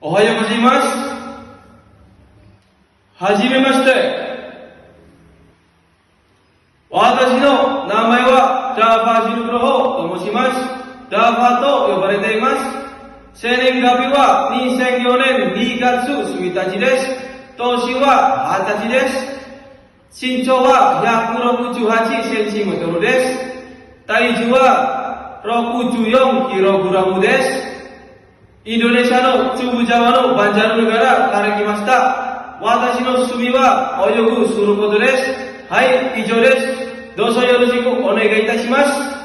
おはようございます。はじめまして。私の名前はダバヌグロホと申します。ダバと呼ばれています。生年月日は2004年2月1日です。年は20歳です。身長は168センチメートルです。体重は64キログラムです。インドネシアの中部ジャワのバンジャルから来ました。私の趣味は泳ぐすることです。はい、以上です。どうぞよろしくお願いいたします。